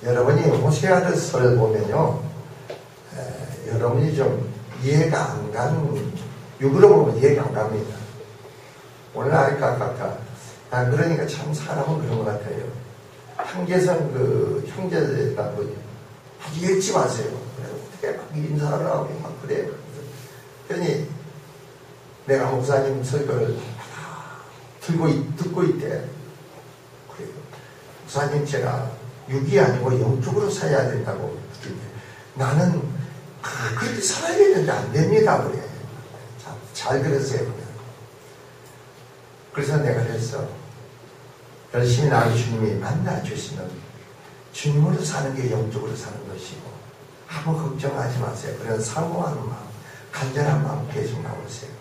여러분이 호세아서를 보면요, 여러분이 좀 이해가 안 가는, 육으로 보면 이해가 안 갑니다. 오늘 아까 그러니까 참 사람은 그런 것 같아요. 한계선 그 형제가 아주 일찍 와세요. 어떻게 막 인사를 하고 막 그래요. 그러니 내가 목사님 설교를 듣고 있대. 그래요. 목사님 제가 육이 아니고 영적으로 살아야 된다고. 나는 그렇게 살아야 되는데 안 됩니다. 그래. 잘 들으세요. 그래. 그래서 내가 그랬어. 열심히 나를 주님이 만나주시면 주님으로 사는 게 영적으로 사는 것이고 아무 걱정하지 마세요. 그런 사모하는 마음, 간절한 마음 계속 나오세요.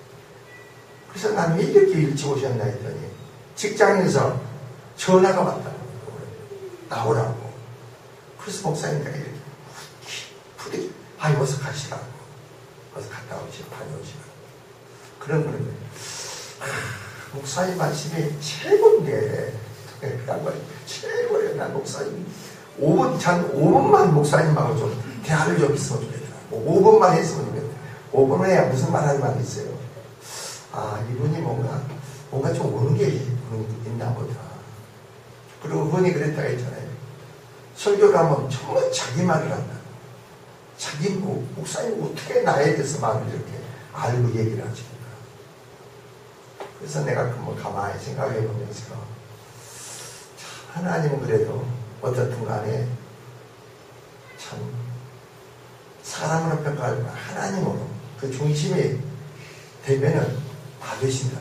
그래서 나는 왜 이렇게 일찍 오셨나 했더니 직장에서 전화가 왔다고 나오라고. 그래서 목사님 내가 이렇게 부디 어서 가시라고. 어서 갔다 오시고 다녀오시라고. 그런 거예요. 목사님 말씀이 최고인데 최고예요. 난 목사님 5분만 목사님하고 좀 대화를 좀 있으면 좋겠더라고. 5분만 했으면 좋겠다. 5분 해야 무슨 말 할 말이 있어요. 이분이 뭔가 좀 오는 게 있나 보다. 그리고 그분이 그랬다고 했잖아요. 설교를 하면 정말 자기 말을 한다. 자기 목사님 어떻게 나에 대해서 말을 이렇게 알고 얘기를 하십니까? 그래서 내가 가만히 생각해 보면서 하나님은 그래도 어떻든 간에 참 사람으로 평가할 때 하나님으로 그 중심이 되면은 받으신다.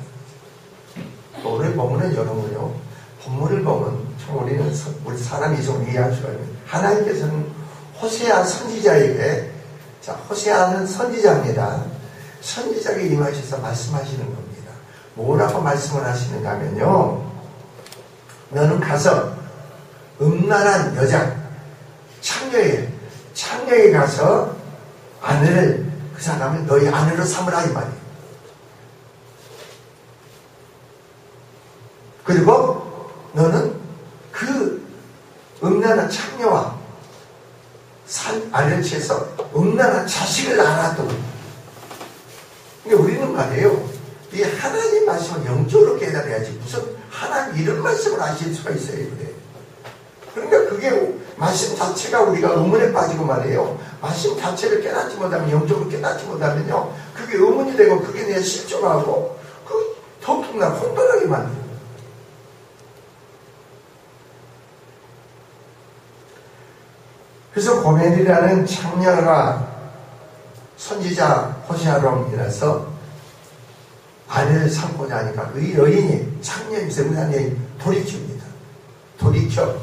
오늘 보면은 여러분요, 본문을 보면 참 우리 사람이 좀 이해할 수가 있는 하나님께서는 호세아 선지자에게 호세아는 선지자입니다. 선지자에게 임하셔서 말씀하시는 겁니다. 뭐라고 말씀을 하시는가 하면요, 너는 가서 음란한 여자 창녀에 가서 아내를 그 사람을 너희 아내로 삼으라 이 말이에요. 그리고 너는 그 음란한 창녀와 아내를 취해서 음란한 자식을 낳아도. 근데 우리는 말이에요, 이 하나님 말씀을 영적으로 깨달아야지 무슨 하나님 이런 말씀을 아실 수가 있어요. 그래. 그러니까 그게 말씀 자체가 우리가 의문에 빠지고 말이에요. 말씀 자체를 깨닫지 못하면, 영적으로 깨닫지 못하면요, 그게 의문이 되고 그게 내 실조로 하고 더욱나 혼돈하게 만들어요. 그래서 고멜이라는 창녀가 선지자 호세아로 인해서 아내를 삼고자 하니까 이 여인이 창녀인 세무산 여인 돌이킵니다. 돌이켜서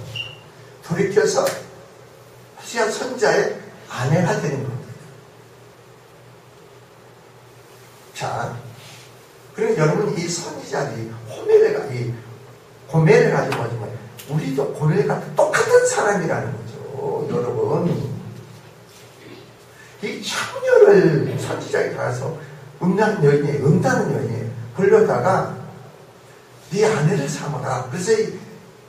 호세아 선지자의 아내가 되는 겁니다. 자, 그러니까 여러분 이 선지자들이 고멜을 가지고 뭐지만 우리도 고멜 같은 똑같은 사람이라는 거죠. 여러분, 이 창녀를 선지자에 가서 음란한 여인이 그러다가 네 아내를 삼아라. 그래서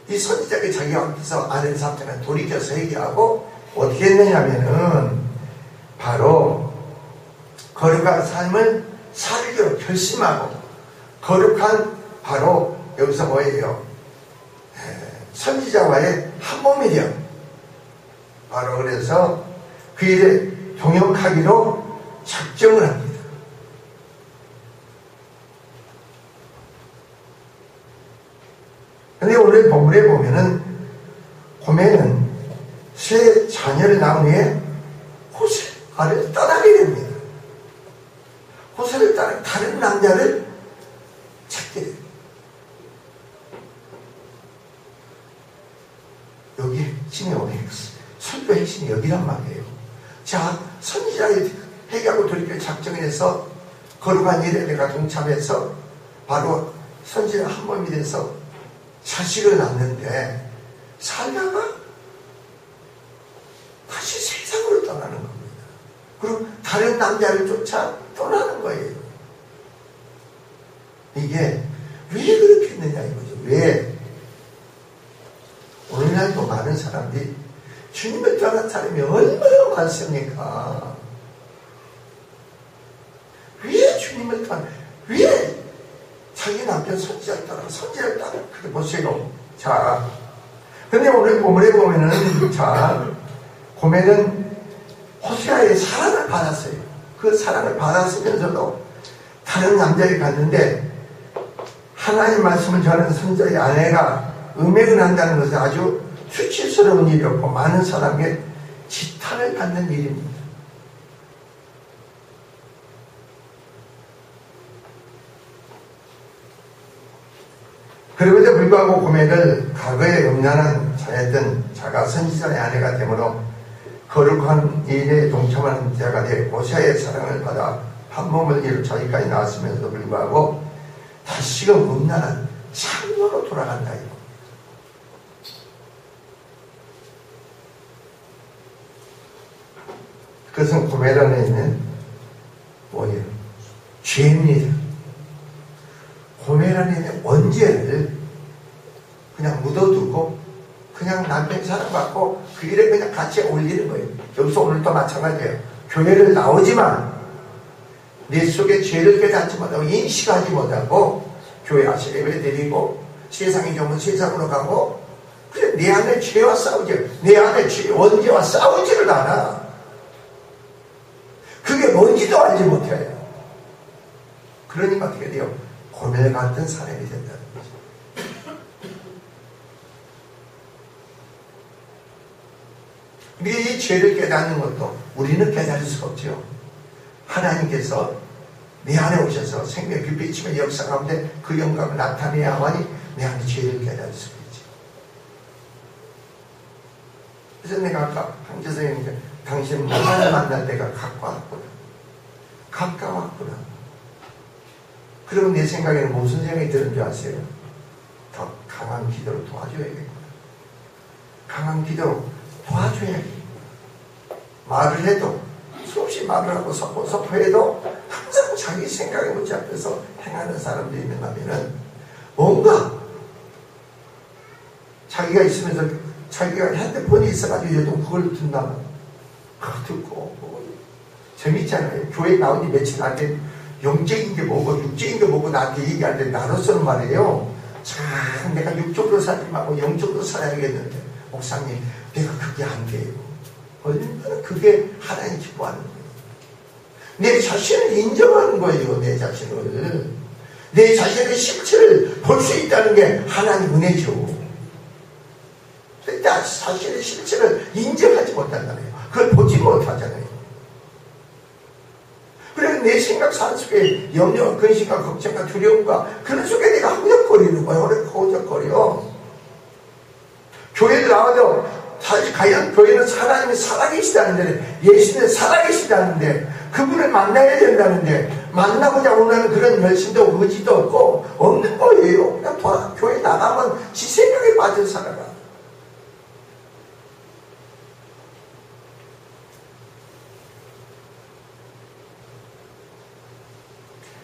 이 선지자가 자기가 앞에서 아내를 삼잖아요. 돌이켜서 얘기하고 어떻게 했느냐면은 바로 거룩한 삶을 살기로 결심하고, 거룩한 바로 여기서 뭐예요? 선지자와의 한 몸이 되어 바로 그래서 그 일에 동역하기로 작정을 합니다. 근데 오늘 본문에 보면은 고멜은 세 자녀를 낳은 후에 호세아를 떠나게 됩니다. 호세를 따라 다른 남자를 찾게 됩니다. 여기 핵심이 설교 핵심이 여기란 말이에요. 자, 선지자의 회개하고 돌이킬 작정을 해서 거룩한 일에 내가 동참해서 바로 선지자 한 몸이 돼서 자식을 낳는데 살다가 다시 세상으로 떠나는 겁니다. 그리고 다른 남자를 쫓아 떠나는 거예요. 이게 왜 그렇게 했느냐 이거죠. 왜? 오늘날도 많은 사람들이 주님을 떠난 사람이 얼마나 많습니까? 왜 주님을 떠나, 왜 자기 남편 선지자를 따라 그렇게 보세요. 자, 근데 오늘 본문에 보면은, 자, 고멜은 호세아의 사랑을 받았어요. 그 사랑을 받았으면서도 다른 남자에게 갔는데, 하나님 말씀을 전하는 선지자의 아내가 음행을 한다는 것은 아주 수치스러운 일이었고, 많은 사람에게 지탄을 받는 일입니다. 그럼에도 불구하고 고멜을 과거에 음란한 자였던 자가 선지자의 아내가 되므로 거룩한 일에 동참하는 자가 돼 호세아의 사랑을 받아 한 몸을 이루 자기까지 나왔으면서도 불구하고 다시금 음란한 창녀로 돌아간다. 그것은 고멜 안에 있는 뭐예요? 죄입니다. 고멜 안에 있는 원죄를 그냥 묻어두고 그냥 남편이 사랑받고 그 일에 그냥 같이 올리는 거예요. 여기서 오늘도 마찬가지예요. 교회를 나오지만 내 속에 죄를 깨닫지 못하고 인식하지 못하고 교회 와서 예배 드리고 세상이 좋으면 세상으로 가고 그래 내 안에 죄와 싸우지, 내 안에 원죄와 싸우지를 않아. 그게 뭔지도 알지 못해요. 그러니까 어떻게 돼요? 고멜 같은 사람이 된다는 거죠. 우리 이 죄를 깨닫는 것도 우리는 깨달을 수가 없죠. 하나님께서 내 안에 오셔서 생명의 빛비치며 역사 가운데 그 영광을 나타내야만이 내 안에 죄를 깨달을 수가 있죠. 그래서 내가 아까 강재 선생님께 당신 하나님 만날 때가 가까웠구나. 그러면 내 생각에는 무슨 생각이 드는 줄 아세요? 더 강한 기도로 도와줘야겠구나. 강한 기도로 도와줘야겠구나. 말을 해도 수없이 말을 하고 선포해도 항상 자기 생각에 붙잡혀서 행하는 사람들이 있는가 하면은 뭔가 자기가 있으면서 자기가 핸드폰이 있어가지고 요즘 그걸 듣나봐. 그거 듣고 재밌잖아요. 교회 나온 지 며칠 안 된 영적인 게 뭐고 육적인 게 뭐고 나한테 얘기하는데 나로서는 말이에요. 참 내가 육적으로 살지 말고 영적으로 살아야겠는데 목사님 내가 그게 안 돼요. 얼마나 그게 하나님 기뻐하는 거예요. 내 자신을 인정하는 거예요. 내 자신을. 내 자신의 실체를 볼 수 있다는 게 하나님 은혜죠. 내 자신의 실체를 인정하지 못한다네요. 그걸 보지 못하잖아요. 그래서 내 생각 산 속에 염려와 근심과 걱정과 두려움과 그런 속에 내가 허덕거리는 거예요. 허덕거려. 교회에 나와도 과연 교회는 하나님이 살아계시다는데 예수님은 살아계시다는데 그분을 만나야 된다는데 만나고자 원하는 그런 열심도 의지도 없고 없는 거예요. 그냥 교회 나가면 지 생각에 빠져 살아가.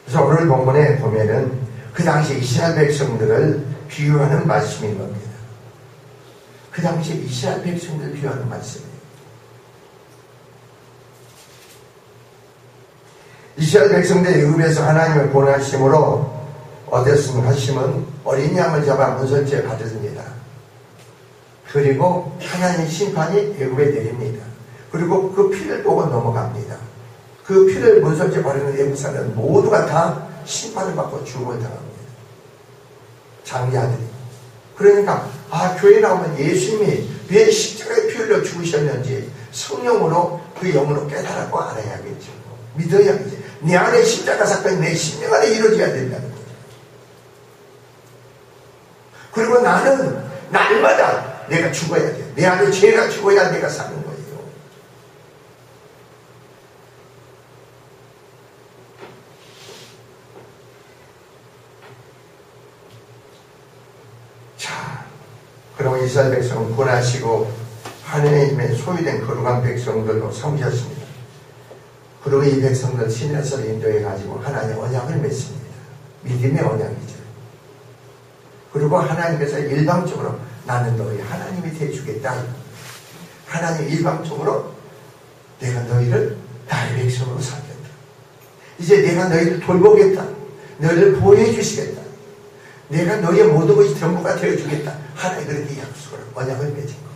그래서 오늘 본문에 보면은 그 당시 이스라엘 백성들을 비유하는 말씀인 겁니다. 그 당시 이스라엘 백성들을 비유하는 말씀이에요. 이스라엘 백성들 애굽에서 하나님을 고난하심으로 어땠습니까? 하심은 어린 양을 잡아 문설주에 받으십니다. 그리고 하나님의 심판이 애굽에 내립니다. 그리고 그 피를 보고 넘어갑니다. 그 피를 문설주에 바르는 애굽 사람은 모두가 다 심판을 받고 죽음을 당합니다. 장자들이. 그러니까 교회 나오면 예수님이 왜 십자가에 피 흘려 죽으셨는지 성령으로 그 영으로 깨달았고 알아야겠죠. 믿어야겠죠. 내 안에 십자가 사건이 내 심령 안에 이루어져야 된다는 거죠. 그리고 나는 날마다 내가 죽어야 돼. 내 안에 죄가 죽어야 내가 사는 거예요. 그리고 이스라엘 백성은 권하시고 하나님의 소유된 거룩한 백성들로 삼으셨습니다. 그리고 이 백성들 시내에서 인도해가지고 하나님의 언약을 맺습니다. 믿음의 언약이죠. 그리고 하나님께서 일방적으로 나는 너희 하나님이 되어주겠다. 하나님 일방적으로 내가 너희를 나의 백성으로 삼겠다. 이제 내가 너희를 돌보겠다. 너희를 보호해 주시겠다. 내가 너희의 모든 것이 전부가 되어주겠다. 하나님 그렇게 약속을 언약을 맺은 겁니다.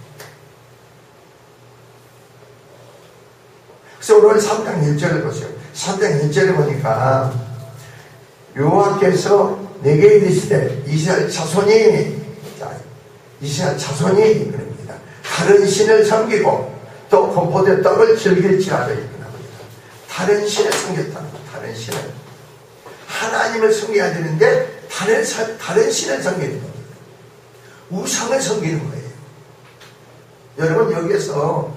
그래서 오늘 3장 1절을 보세요. 3장 1절에 보니까 여호와께서 내게 이르시되 이스라엘 자손이 그럽니다. 다른 신을 섬기고 또 건포도의 떡을 즐길지라도 이렇게 나옵니다. 다른 신을 섬겼다는 거예요. 다른 신을. 하나님을 섬겨야 되는데 다른 신을 섬기는 겁니다. 우상을 섬기는 거예요. 여러분 여기에서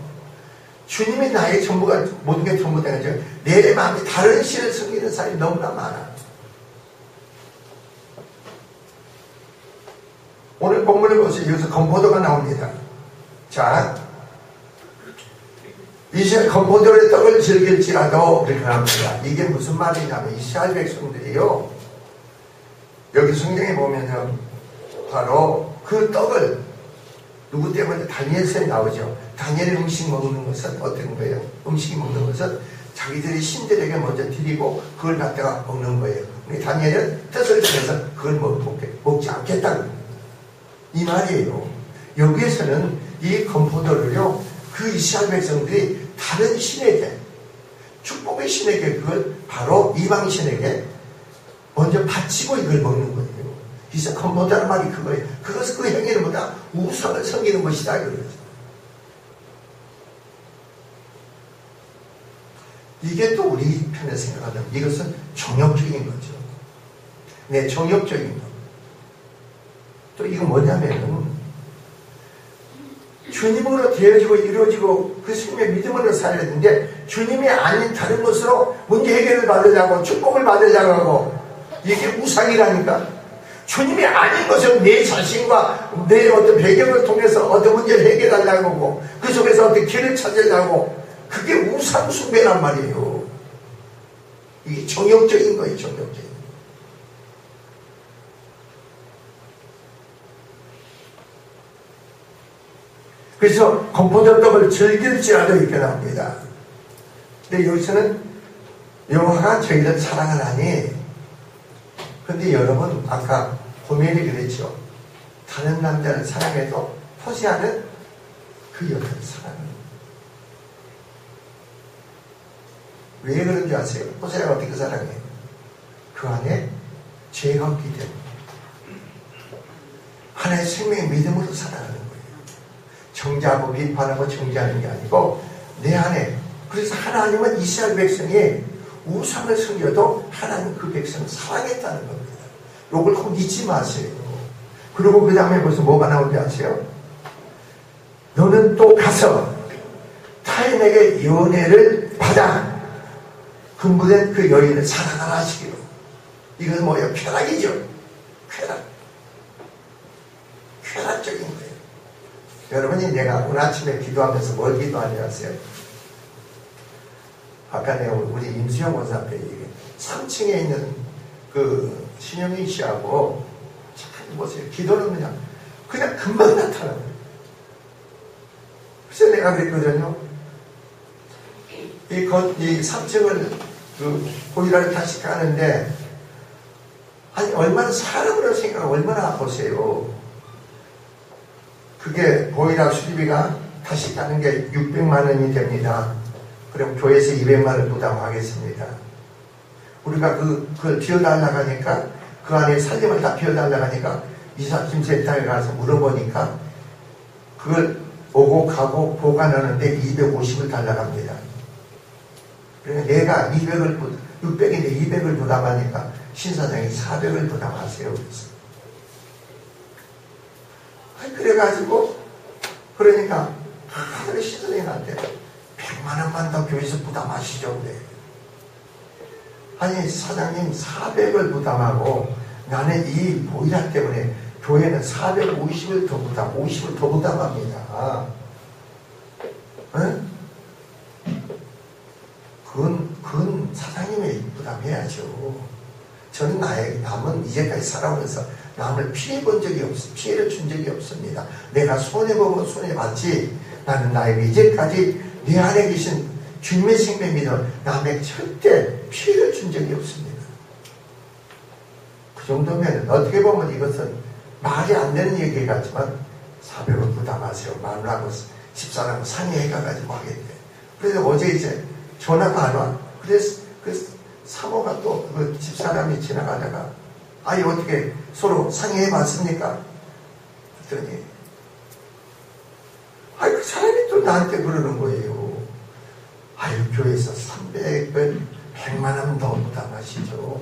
주님이 나의 전부가 모든 게 전부 되는 거죠. 내 마음이 다른 신을 섬기는 사람이 너무나 많아. 오늘 본문을 보세요. 여기서 건포도가 나옵니다. 자, 이스라엘 건포도의 떡을 즐길지라도 그렇게 합니다. 이게 무슨 말이냐면 이스라엘 백성들이요. 여기 성경에 보면은 바로 그 떡을 누구 때문에 다니엘서에 나오죠. 다니엘의 음식 먹는 것은 어떤 거예요? 음식이 먹는 것은 자기들이 신들에게 먼저 드리고 그걸 갖다가 먹는 거예요. 다니엘은 뜻을 정해서 그걸 먹지 않겠다는 이 말이에요. 여기에서는 이 건포도를요, 그 이스라엘 백성들이 다른 신에게, 축복의 신에게 그걸 바로 이방 신에게 먼저 바치고 이걸 먹는 거예요. 그래서 건포도라는 말이 그거예요. 그것은 그 행위를 보다 우상을 섬기는 것이다. 그러죠. 이게 또 우리 편에 생각하면 이것은 정욕적인 거죠. 네, 정욕적인 거. 또 이거 뭐냐면 주님으로 되어지고 이루어지고 그 주님의 믿음으로 살아야 되는데 주님이 아닌 다른 것으로 문제 해결을 받으려고 축복을 받으려고 하고 이게 우상이라니까. 주님이 아닌 것은 내 자신과 내 어떤 배경을 통해서 어떤 문제를 해결하려고 하고 그 속에서 어떤 길을 찾으려고 그게 우상 숭배란 말이에요. 이게 정욕적인 거예요. 정욕적인. 그래서 건포도 떡을 즐길지라도 이렇게 나옵니다. 근데 여기서는 여호와가 저희를 사랑을 하니, 근데 여러분 아까 고멜이 그랬죠. 다른 남자를 사랑해도 호세아는 그 여자를 사랑합니다. 왜 그런지 아세요? 호세아가 어떻게 사랑해요? 그 안에 죄가 없기 때문에. 하나의 생명의 믿음으로 사랑하는 거예요. 정죄하고 비판하고 정죄하는 게 아니고 내 안에. 그래서 하나님은 이스라엘 백성이 우상을 섬겨도 하나님 그 백성을 사랑했다는 겁니다. 이걸 꼭 잊지 마세요. 그리고 그 다음에 벌써 뭐가 나오는지 아세요? 너는 또 가서 타인에게 연애를 받아 근무된 그 여인을 사랑하라 하시기로. 이건 뭐예요? 쾌락이죠. 쾌락적인 거예요. 여러분이 내가 오늘 아침에 기도하면서 뭘 기도하냐 하세요? 아까 내가 우리 임수영 원사 앞에 3층에 있는 그 신영희 씨하고 잘 보세요. 기도는 그냥 금방 나타나요. 그래서 내가 그랬거든요. 이 3층을 그 보일러를 다시 까는데 아니 얼마나 사람으로 생각하면 얼마나 보세요. 그게 보일러 수리비가 다시 까는 게 600만 원이 됩니다. 그럼 교회에서 200만 원 부담하겠습니다. 우리가 그걸 비워달라고 하니까 그 안에 살림을 다 비워달라고 하니까 이사짐센터에 가서 물어보니까 그걸 오고 가고 보관하는데 250을 달라고 합니다. 그러니까 내가 600인데 200을 부담하니까 신사장이 400을 부담하세요. 그래가지고 그러니까 신사장님한테 100만 원만 더 교회에서 부담하시죠. 그래. 아니 사장님 400을 부담하고 나는 이 보일러 때문에 교회는 450을 더 50을 더 부담합니다. 응? 그건 사장님이 부담해야죠. 저는 남은 이제까지 살아오면서 남을 피해본 적이 없습니다. 피해를 준 적이 없습니다. 내가 손해보면 손해봤지 나는 나에게 이제까지 내 안에 계신 주님의 생명 믿어 남에게 절대 피해를 준 적이 없습니다. 그 정도면 어떻게 보면 이것은 말이 안 되는 얘기 같지만 사벽을 부담하세요. 마누라하고 집사람하고 상의해 가지고 하겠대. 그래서 어제 이제 전화가 안 와. 그래서 그 사모가 또 그 집사람이 지나가다가 아니 어떻게 서로 상의해 봤습니까? 그랬더니 아니 그 사람이 또 나한테 그러는 거예요. 아유 교회에서 300을 100만 하면 더 부담하시죠.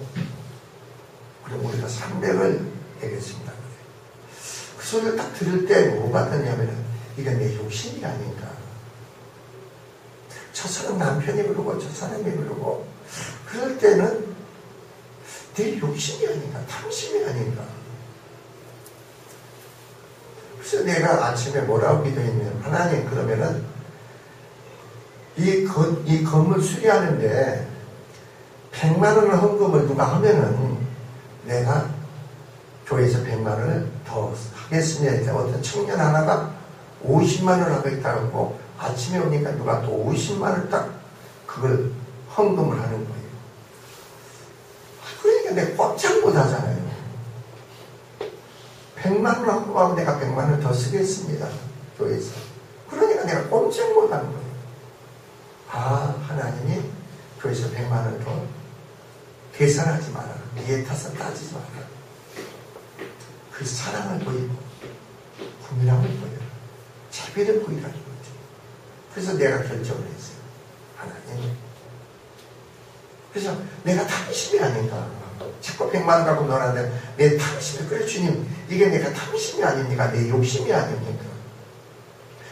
그럼 우리가 300을 내겠습니다. 그 소리를 딱 들을 때 뭐 같았냐면은 이건 내 욕심이 아닌가. 저 사람 남편이 그러고 저 사람이 그러고 그럴 때는 내 욕심이 아닌가, 탐심이 아닌가. 그래서 내가 아침에 뭐라고 기도했냐면 하나님 그러면은 이 건물 수리하는데 100만 원을 헌금을 누가 하면은 내가 교회에서 100만 원을 더 하겠습니다. 어떤 청년 하나가 50만 원을 하겠다고 아침에 오니까 누가 또 50만 원을 딱 그걸 헌금을 하는 거예요. 그러니까 내가 꼼짝 못 하잖아요. 100만 원 헌금하고 내가 100만 원 더 쓰겠습니다. 교회에서. 그러니까 내가 꼼짝 못 하는 거예요. 아, 하나님이 교회에서 100만 원 더 계산하지 마라. 이해 타서 따지지 마라. 그 사랑을 보이고 국민함을 보여라. 자비를 보이라는 거죠. 그래서 내가 결정을 했어요. 하나님. 그래서 내가 탐심이 아닌가. 자꾸 100만 원 갖고 놀았는데 내 탐심이 그래 주님 이게 내가 탐심이 아닙니까? 내 욕심이 아닙니까?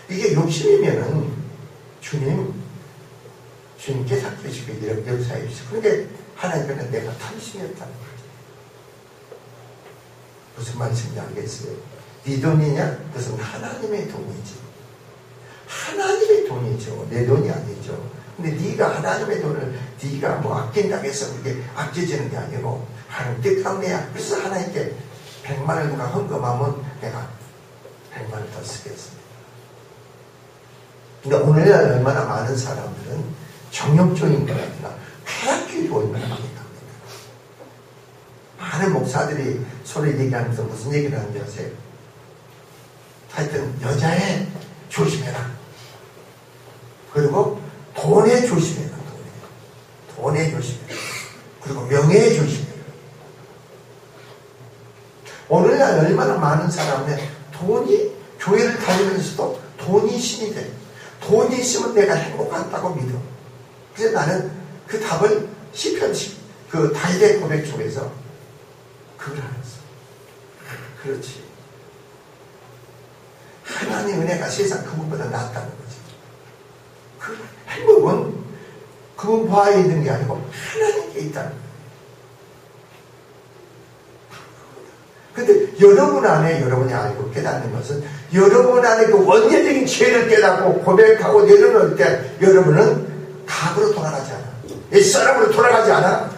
이게 욕심이면은 주님께 삭혀주시고 이렇게 역사해 주시고 그러니까 하나님께는 내가 탐심이었다는 거죠. 무슨 말씀인지 알겠어요? 네 돈이냐? 그것은 하나님의 돈이지. 하나님의 돈이죠. 내 돈이 아니죠. 근데 네가 하나님의 돈을 네가 뭐 아낀다고 해서 그게 아껴지는 게 아니고 하나님 뜻가운데야. 그래서 하나님께 100만 원을 누가 헌금하면 내가 100만 원 더 쓰겠습니다. 근데 오늘날 얼마나 많은 사람들은 정욕적인 거라든가 쾌락주의로 얼마나 많이 갑니다. 많은 목사들이 소리 얘기하면서 무슨 얘기를 하는지 아세요? 하여튼 여자에 조심해라. 그리고 돈에 조심해라. 돈에 조심해라. 그리고 명예에 조심해라. 오늘날 얼마나 많은 사람은 돈이 교회를 다니면서도 돈이 신이 돼. 돈이 있으면 내가 행복하다고 믿어. 그래서 나는 그 답을 시편 그 다윗의 고백 속에서 그걸 알았어. 그렇지. 하나님 은혜가 세상 그분보다 낫다는 거지. 그 행복은 그분 바에 있는 게 아니고 하나님께 있다는 거예요. 근데 여러분 안에 여러분이 알고 깨닫는 것은 여러분 안에 그 원죄적인 죄를 깨닫고 고백하고 내려놓을 때 여러분은 각으로 돌아가지 않아. 옛사람으로 돌아가지 않아.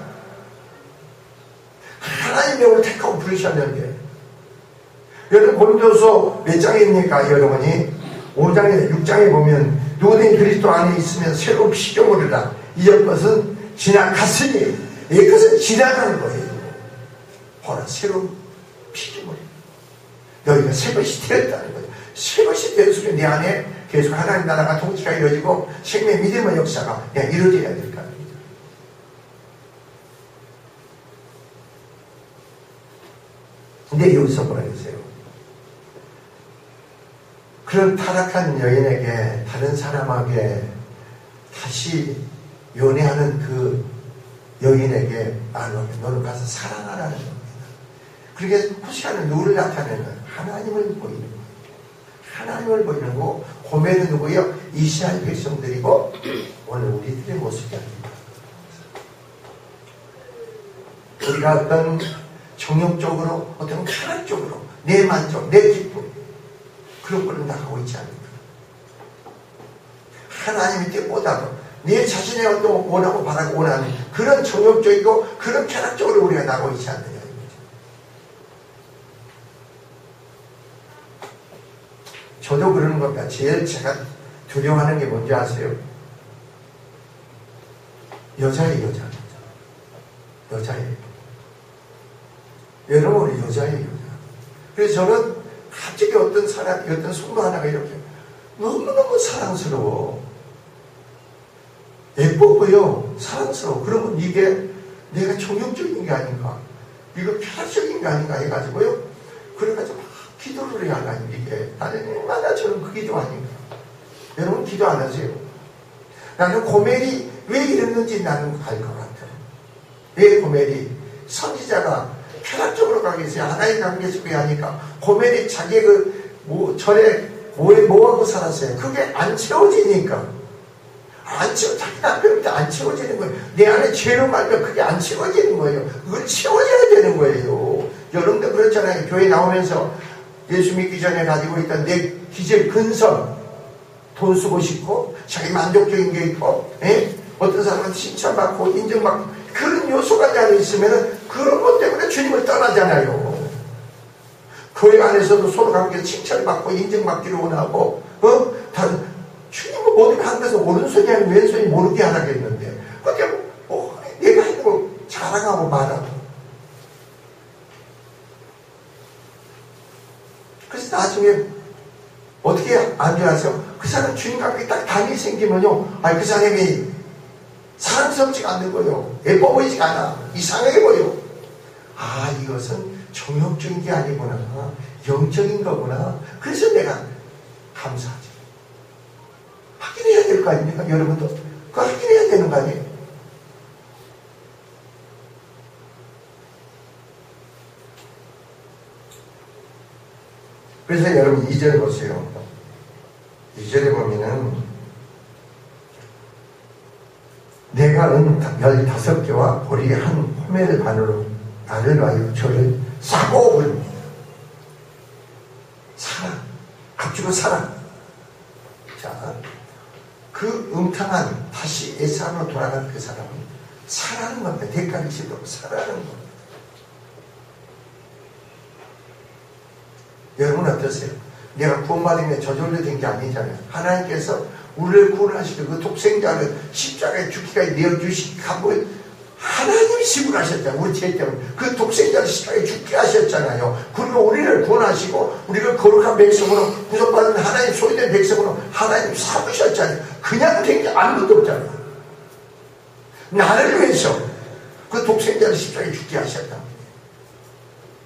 하나님의 오늘 택하고 부르셨는데 여러분 고린도서 몇 장입니까? 여러분이 5장에 6장에 보면 누구든지 그리스도 안에 있으면 새로운 피조물이라 이전 것은 지나갔으니 이것은 지나가는 거예요. 보라 새로운 피조물. 너희가 새것이 되었다는 거죠. 새것이 되는 순간 내 안에 계속 하나님 나라가 통치가 이루어지고 생명 믿음의 역사가 이루어져야 될 거 아닙니까? 근데 여기서 뭐라 그러세요? 그런 타락한 여인에게 다른 사람에게 다시 연애하는 그 여인에게 너는 가서 사랑하라는 겁니다. 그렇게 호시아는 누구를 나타내는 거예요? 하나님을 보이는 거예요. 하나님을 보이는 거 고멜은 누구예요? 이스라엘 백성들이고 오늘 우리들의 모습이 아닙니다. 우리가 어떤 정욕적으로 어떤 쾌락적으로 내 만족, 내 기쁨 그런 거를 나가고 있지 않습니까? 하나님의 뜻보다도 내 자신의 어떤 원하고 바라고 원하는 그런 정욕적이고 그런 쾌락적으로 우리가 나가고 있지 않느냐 이거죠. 저도 그러는 겁니다. 제일 제가 두려워하는 게 뭔지 아세요? 여자예요, 여자. 여자예요. 여러분, 우리 여자예요, 여자. 그래서 저는 갑자기 어떤 사람이, 어떤 성도 하나가 이렇게 너무너무 사랑스러워. 예뻐 보여. 사랑스러워. 그러면 이게 내가 정욕적인 게 아닌가? 이거 쾌락적인 게 아닌가 해가지고요. 그래가지고 막 기도를 해야 하나요, 이게. 날마다 저는 그 기도 아닌가. 여러분, 기도 안 하세요? 나는 고멜이 왜 이랬는지 나는 알 것 같아요. 왜 고멜이 선지자가 쾌락적으로 가기 위해서 하나님 관계 속에 하니까 고멜이 자기 전에 뭐하고 살았어요? 그게 안 채워지니까. 자기 남편한테 안 채워지는 거예요. 내 안에 죄로 말면 그게 안 채워지는 거예요. 그걸 채워져야 되는 거예요. 여러분도 그렇잖아요. 교회 나오면서 예수 믿기 전에 가지고 있던 내 기질 근성, 돈 쓰고 싶고, 자기 만족적인 게 있고, 어떤 사람은 칭찬받고, 인정받고, 그런 요소가 안에 있으면 그런 것 때문에 주님을 떠나잖아요. 교회 안에서도 서로 관계에서 칭찬받고, 인정받기를 원하고, 주님은 모든 한 것은 오른손이 아니면 왼손이 모르게 하라겠는데, 그게 내가 하는 거 자랑하고 말하고. 그래서 나중에 어떻게 안 좋아서 그 사람 주인과 딱 당이 생기면요, 그 사람이 사랑스럽지가 않는 거예요. 예뻐 보이지가 않아. 이상하게 보여. 이것은 정욕적인 게 아니구나. 영적인 거구나. 그래서 내가 감사하지. 확인해야 될 거 아닙니까? 여러분도 그거 확인해야 되는 거 아니에요? 그래서 여러분 2절 보세요. 2절에 보면은 내가 은 15개와 보리 한 호멜 반으로 나를 와요 저를 사고 올립니다. 사랑, 값주고 사랑. 자, 그 음탕한 다시 옛사람으로 돌아간 그 사람은 사랑하는 겁니다. 대가를 치도록 사랑하는 겁니다. 여러분 어떠세요? 내가 구원받으면 저절로 된 게 아니잖아요. 하나님께서 우리를 구원하시고 그 독생자를 십자가에 죽기까지 내어주시기 값을 하나님이 지불하셨잖아요. 우리 죄 때문에 그 독생자를 십자가에 죽게 하셨잖아요. 그리고 우리를 구원하시고 우리를 거룩한 백성으로 구속받은 하나님 소유된 백성으로 하나님 삼으셨잖아요. 그냥 된 게 아무것도 없잖아요. 나를 위해서 그 독생자를 십자가에 죽게 하셨다.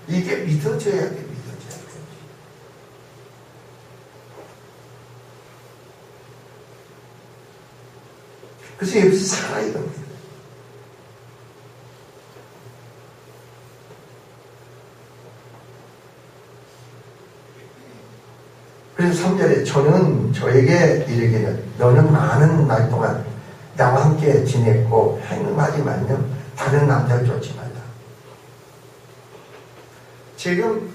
이게 믿어져야 돼. 그래서 여기서 살아야 됩니다. 그래서 3절에 저는 저에게 이르기를 너는 많은 날 동안 나와 함께 지냈고 행하지만요 다른 남자를 쫓지 말라. 지금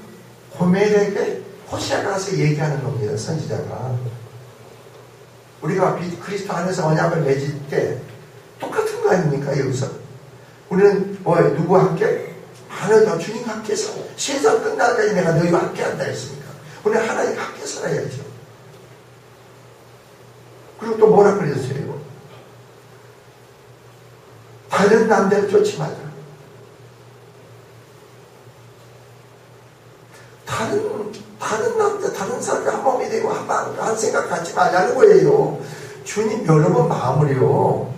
고멜에게 호세아가 가서 얘기하는 겁니다. 선지자가. 우리가 그리스도 안에서 언약을 맺을 때 똑같은 거 아닙니까? 여기서 우리는 누구와 함께? 하나님과 주님과 함께 살아. 세상 끝날까지 내가 너희와 함께 한다 했으니까 우리는 하나님과 함께 살아야죠. 그리고 또 뭐라 그랬어요? 다른 남자를 쫓지 말라. 다른 남자, 다른 사람과 한 몸이 되고 한 생각 갖지 말라는 거예요. 주님 여러분 마음을요,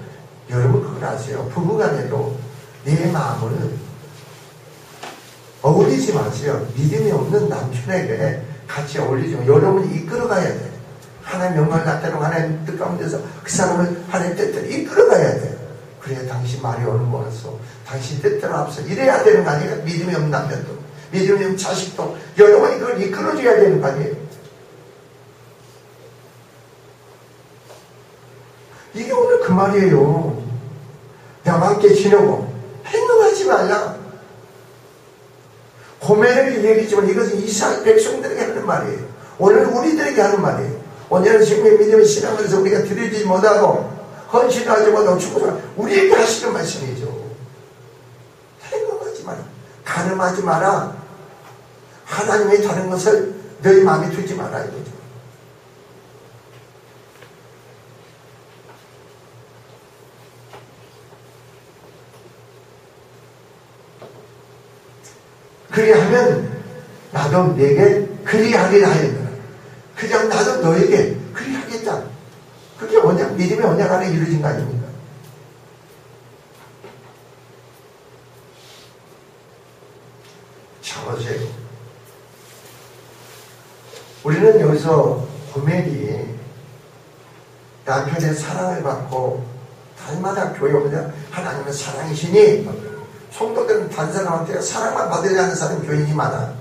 여러분 그걸 아세요? 부부간에도 내 마음을 어울리지 마세요. 믿음이 없는 남편에게 같이 어울리지 마세요. 여러분이 이끌어가야 돼. 하나님 영광을 나타내고 하나님 뜻 가운데서 그 사람을 하나님 뜻대로 이끌어가야 돼. 그래야 당신 말이 옳은 거라서 당신 뜻대로 앞서 이래야 되는 거 아니에요? 믿음이 없는 남편도 믿음이 없는 자식도 여러분이 그걸 이끌어줘야 되는 거 아니에요? 이게 오늘 그 말이에요. 나와 함께 지내고 행동하지 말라. 고멜에게 얘기했지만 이것은 이스라엘 백성들에게 하는 말이에요. 오늘 우리들에게 하는 말이에요. 오늘은 지금의 믿음의 신앙에서 우리가 드리지 못하고 헌신하지 못하고 죽어서 우리에게 하시는 말씀이죠. 행동하지 마라. 가늠하지 마라. 하나님의 다른 것을 너희 마음에 두지 마라 이거죠. 그리하면 나도 내게 그리하리라 하였노라. 그냥 나도 너에게 그리하겠다. 그게 언약, 믿음의 언약 안에 이루어진 거 아닙니까? 자, 보세요. 우리는 여기서 고멜이 남편의 사랑을 받고 달마다 교회 오면 하나님은 사랑이시니, 성도들은 다른 사람한테 사랑만 받으려는 사람이 교인이 많아.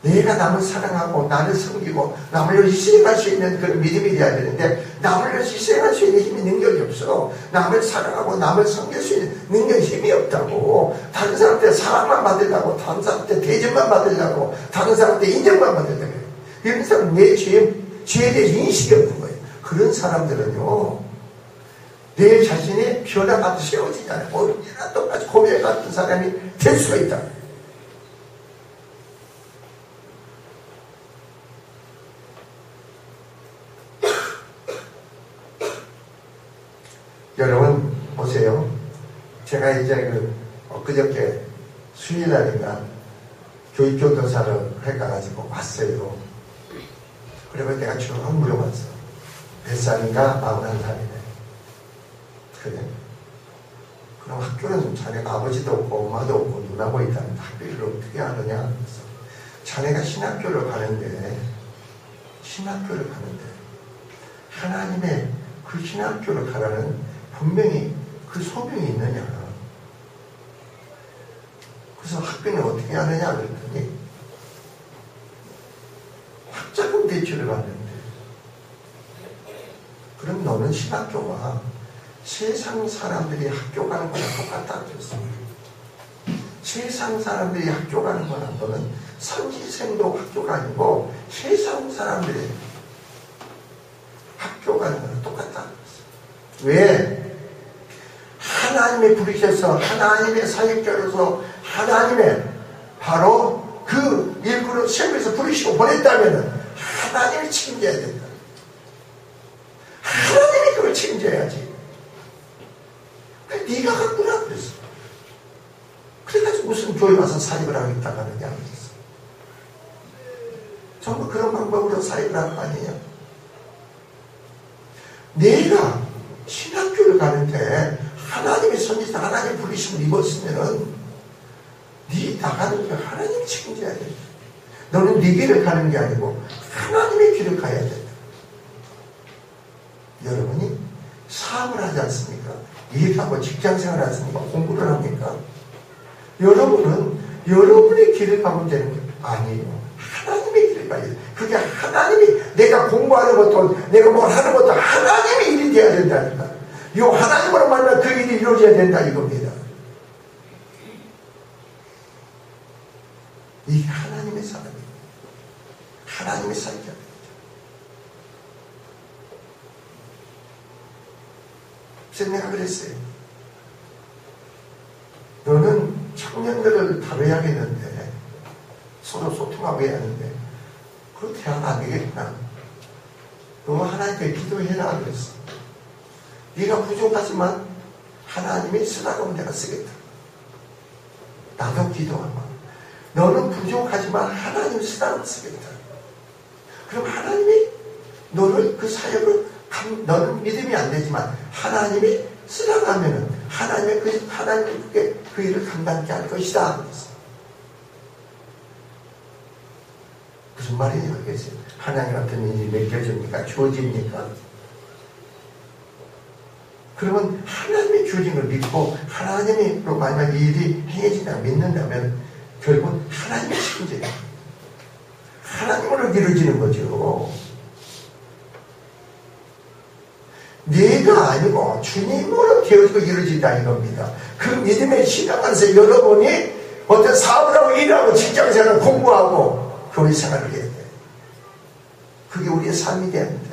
내가 남을 사랑하고 나를 섬기고 남을 위해서 희생할 수 있는 그런 믿음이 돼야 되는데, 남을 위해서 희생할 수 있는 힘이, 능력이 없어. 남을 사랑하고 남을 섬길 수 있는 능력이, 힘이 없다고. 다른 사람한테 사랑만 받으려고, 다른 사람한테 대접만 받으려고, 다른 사람한테 인정만 받으려고. 이런 사람은 내 죄에 대해 인식이 없는 거예요. 그런 사람들은요, 내 자신이 변화받아 세워지잖아요. 언제나 똑같이 고멜 같은 사람이 될 수가 있다. 여러분 보세요. 제가 이제 엊그저께 수요일날인가 교육교도사를 해가지고 왔어요. 그러면 내가 쭉 물어봤어. 몇 살인가? 41살이네. 그래. 그럼 학교는 자네가 아버지도 없고 엄마도 없고 누나고 있다는데 학교를 어떻게 하느냐? 그래서 자네가 신학교를 가는데 하나님의 그 신학교를 가라는 분명히 그 소명이 있느냐. 그래서 학비는 어떻게 하느냐 그랬더니 학자금 대출을 받는데, 그럼 너는 신학교가 세상 사람들이 학교 가는 거랑 똑같다 그랬습니다. 세상 사람들이 학교 가는 거랑 너는 선지생도 학교가 아니고 세상 사람들이 학교 가는 거랑 똑같다 그랬어요. 왜? 하나님이 부르셔서 하나님의 사역자로서 하나님의 바로 그 일꾼을 세우에서 부르시고 보냈다면 하나님이 책임져야 된다. 하나님이 그걸 책임져야지. 네가 갔구나 그랬어. 그래가지고 무슨 교회 와서 사역을 하겠다고 하느냐 그랬어. 전부 그런 방법으로 사역을 하는 거 아니냐. 내가 신학교를 가는데 하나님의 선지자, 하나님 부르심을 입었으면은 네 나가는 게 하나님이 책임져야 된다. 너는 네 길을 가는 게 아니고 하나님의 길을 가야 된다. 여러분이 사업을 하지 않습니까? 일하고 직장생활을 하십니까? 공부를 합니까? 여러분은 여러분의 길을 가면 되는 게 아니에요. 하나님의 길을 가야 돼요. 그게 하나님이, 내가 공부하는 것도 내가 뭘 하는 것도 하나님의 일이 돼야 된다니까. 이 하나님으로 만나 그 일이 이루어져야 된다 이겁니다. 이게 하나님의 사람이에요. 하나님의 사역자입니다. 그래서 내가 그랬어요. 너는 청년들을 다뤄야겠는데, 서로 소통하고 해야 하는데 그렇게 하면 안 되겠구나. 너 하나님께 기도해라 그랬어. 네가 부족하지만 하나님이 쓰라고 하면 내가 쓰겠다. 나도 기도하마. 너는 부족하지만 하나님 쓰라고 쓰겠다. 그럼 하나님이 너를 그 사역을, 너는 믿음이 안 되지만 하나님이 쓰라고 하면은 하나님이 그 일을 감당케 할 것이다. 그랬어. 무슨 말이냐 그랬어요. 하나님한테 일이 맡겨집니까? 주어집니까? 그러면 하나님이 주어진 걸 믿고 하나님으로 만약 이 일이 행해진다 믿는다면 결국은 하나님의 책임져요. 하나님으로 이루어지는 거죠. 내가 아니고 주님으로 되어지고 이루어진다 이겁니다. 그 믿음의 신앙 안에서 여러분이 어떤 사업을 하고 일하고 직장생활을 공부하고 교회 생활을 해야 돼. 그게 우리의 삶이 돼야 된다.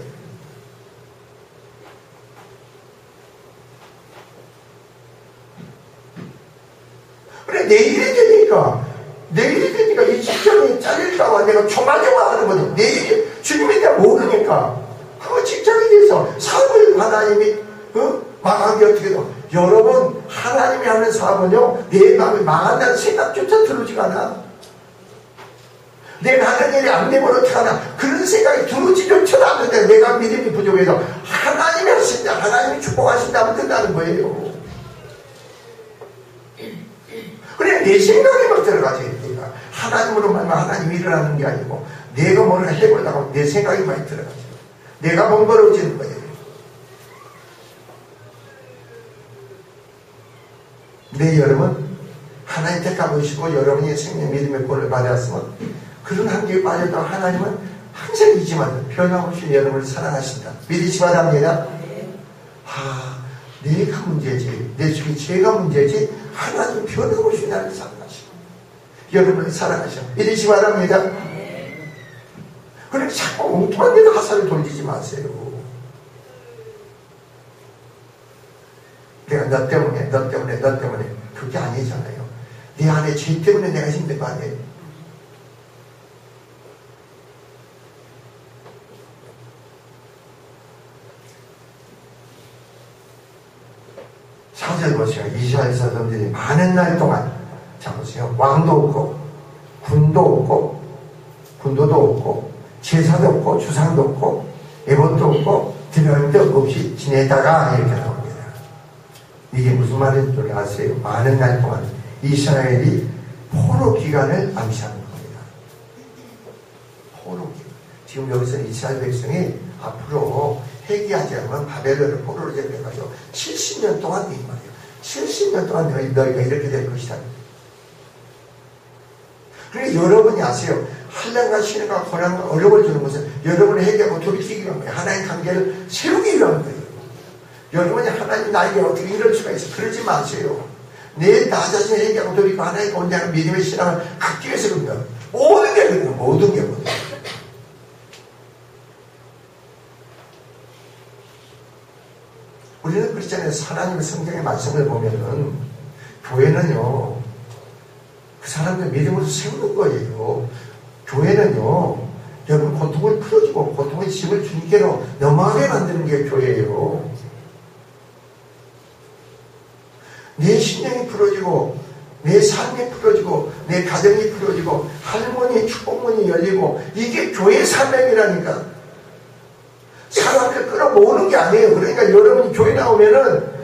그래, 내일이 되니까 이 직장이 잘릴까봐 내가 조마조마하는 거죠. 내일이 주님에 대해 모르니까 그 직장에 대해서 사업을 하나님이 망한 게 어떻게 돼? 여러분, 하나님이 하는 사업은요, 내 마음이 망한다는 생각조차 들어오지가 않아. 내가 하는 일이 안 되면 어떡하나, 그런 생각이 들어오지조차도 않는데 내가 믿음이 부족해서 하나님이 하신다, 하나님이 축복하신다면 된다는 거예요. 그래, 내 생각이 막 들어가지. 내가 하나님으로만 하나님이 일어나는 게 아니고 내가 뭔가 해보려고 내 생각이 많이 들어가죠. 내가 번거로워지는 거예요. 네, 여러분, 하나님 택하고 계시고 여러분이 생명 믿음의 권을 받았으면 그런 한계에 빠져도 하나님은 항상 잊지만 변함없이 여러분을 사랑하신다. 믿으시 바랍니다. 내가 문제지, 내 속에 죄가 문제지, 하나님 변함없이 나를 사랑하시고 여러분을 사랑하셔. 믿으시 바랍니다. 그러니까 자꾸 엉뚱한 데도 화살을 돌리지 마세요. 내가 너 때문에 그게 아니잖아요. 내 안에 죄 때문에 내가 힘든 거 아니에요. 사절 보세요. 이스라엘 사람들이 많은 날 동안, 자 보세요. 왕도 없고 군도도 없고 제사도 없고 주상도 없고 예법도 없고 드림도 없이 지내다가 이렇게 나옵니다. 이게 무슨 말인지 줄 아세요? 많은 날 동안 이스라엘이 포로 기간을 암시하는 겁니다. 포로 기간. 지금 여기서 이스라엘 백성이 앞으로 회개하지 않으면 바벨론을 포로로 잡혀가지고 70년 동안 이 말이에요. 70년 동안 너희가 이렇게 될 것이다. 그러니까 여러분이 아세요. 한량과 신앙과 고난과 어려움을 주는 것은 여러분이 회개하고 돌이키기 위한 거예요. 하나님 관계를 세우기 위한 거예요. 여러분이 하나님 나에게 어떻게 이럴 수가 있어. 그러지 마세요. 나 자신을 회개하고 돌이키고 하나님 온전한 믿음의 신앙을 갖기 위해서 그런다. 모든 게 그래요. 모든 게. 우리는 그렇잖아요. 하나님의 성경의 말씀을 보면은 교회는요, 그 사람들 믿음으로 세우는 거예요. 교회는요, 여러분 고통을 풀어주고 고통의 짐을 주님께로 넘어가게 만드는 게 교회예요. 내 심령이 풀어지고 내 삶이 풀어지고 내 가정이 풀어지고 할머니의 축복문이 열리고 이게 교회의 사명이라니까. 사람을 끌어모으는 게 아니에요. 그러니까 여러분이 교회 나오면은